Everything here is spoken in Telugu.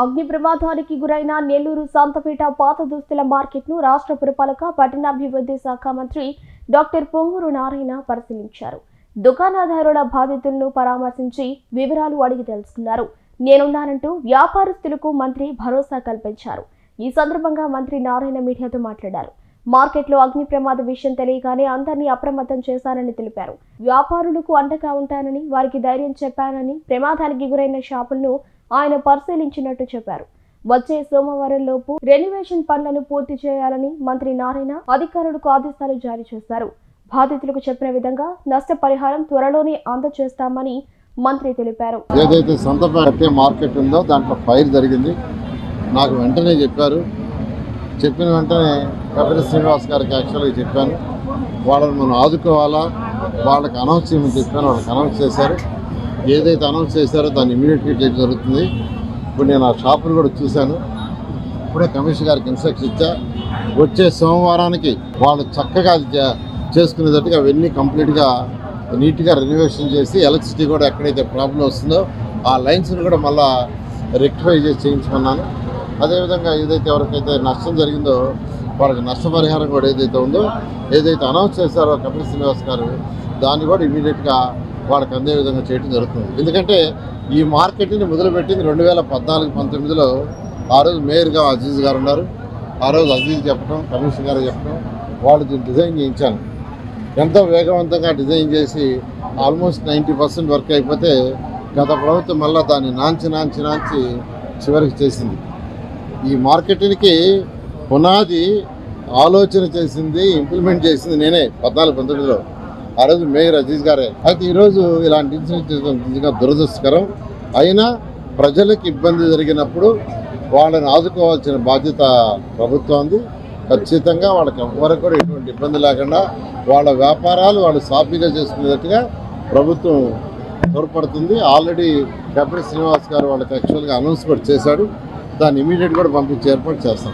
అగ్ని ప్రమాదానికి గురైన నెల్లూరు సంతపేట పాత దుస్తుల మార్కెట్ను రాష్ట్ర పురపాలక పట్టణాభివృద్ధి శాఖ మంత్రి డాక్టర్ పొంగూరు నారాయణ పరిశీలించారు. దుకాణదారుల బాధితులను పరామర్శించి వివరాలు అడిగి తెలుసుకున్నారు. నేనున్నానంటూ వ్యాపారస్తులకు మంత్రి భరోసా కల్పించారు. ఈ సందర్భంగా మంత్రి నారాయణ మీడియాతో మాట్లాడారు. మార్కెట్లో అగ్ని ప్రమాద విషయం తెలియగానే అందరినీ అప్రమత్తం చేశానని తెలిపారు. వ్యాపారులకు అండగా ఉంటానని వారికి ధైర్యం చెప్పానని ప్రమాదానికి గురైన షాపులను ఆయన పరిశీలించినట్టు చెప్పారు. వచ్చే సోమవారం లోపు రెనోవేషన్ పనులను పూర్తి చేయాలని మంత్రి నారాయణ అధికారులకు ఆదేశాలు జారీ చేశారు. బాధితులకు చెప్పిన విధంగా నష్టపరిహారం త్వరలోనే అందజేస్తామని మంత్రి తెలిపారు. ఏదైతే సంతపేట మార్కెట్ ఉందో దాంట్లో ఫైర్ జరిగింది. నాకు వెంటనే చెప్పారు. చెప్పిన వెంటనే కపిల శ్రీనివాస్ గారికి యాక్చువల్గా చెప్పాను. వాళ్ళని మనం ఆదుకోవాలా, వాళ్ళకి అనౌన్స్ చేయమని చెప్పాను. వాళ్ళకి అనౌన్స్ చేశారు. ఏదైతే అనౌన్స్ చేశారో దాన్ని ఇమీడియట్గా చేయడం జరుగుతుంది. ఇప్పుడు నేను ఆ షాపులు కూడా చూశాను. ఇప్పుడే కమిషనర్ గారికి ఇన్స్ట్రక్షన్ ఇచ్చా. వచ్చే సోమవారానికి వాళ్ళు చక్కగా అది చేసుకునేటట్టుగా అవన్నీ కంప్లీట్గా నీట్గా రెనోవేషన్ చేసి ఎలక్ట్రిసిటీ కూడా ఎక్కడైతే ప్రాబ్లం వస్తుందో ఆ లైన్స్ని కూడా మళ్ళీ రెక్టిఫై చేసి చేయించుకున్నాను. అదేవిధంగా ఏదైతే ఎవరికైతే నష్టం జరిగిందో వాళ్ళకి నష్టపరిహారం కూడా ఏదైతే ఉందో, ఏదైతే అనౌన్స్ చేశారో కపిల శ్రీనివాస్ గారు, దాన్ని కూడా ఇమీడియట్గా వాళ్ళకి అందే విధంగా చేయడం జరుగుతుంది. ఎందుకంటే ఈ మార్కెట్ని మొదలుపెట్టింది 2014-19లో. ఆ రోజు మేయర్గా అజీజ్ గారు ఉన్నారు. ఆ రోజు అజీజ్ చెప్పడం, కమిషనర్ గారు చెప్పడం, వాళ్ళు దీన్ని డిజైన్ చేయించాను. ఎంతో వేగవంతంగా డిజైన్ చేసి ఆల్మోస్ట్ 90% వర్క్ అయిపోతే గత ప్రభుత్వం మళ్ళీ దాన్ని నాంచి చివరికి చేసింది. ఈ మార్కెట్కి పునాది ఆలోచన చేసింది, ఇంప్లిమెంట్ చేసింది నేనే 14-19లో. ఆ రోజు మేయర్ అజీజ్ గారే. అయితే ఈరోజు ఇలాంటి ఇన్సిడెంట్ దురదృష్టకరం. అయినా ప్రజలకు ఇబ్బంది జరిగినప్పుడు వాళ్ళని ఆదుకోవాల్సిన బాధ్యత ప్రభుత్వానికి. ఖచ్చితంగా వాళ్ళకి ఎవరికి కూడా ఎటువంటి ఇబ్బంది లేకుండా వాళ్ళ వ్యాపారాలు వాళ్ళు సాఫీగా చేసుకునేటట్టుగా ప్రభుత్వం తోడ్పడుతుంది. ఆల్రెడీ కపిల శ్రీనివాస్ గారు వాళ్ళకి యాక్చువల్గా అనౌన్స్ కూడా చేశాడు. దాన్ని ఇమీడియట్ కూడా పంపించే ఏర్పాటు చేస్తాం.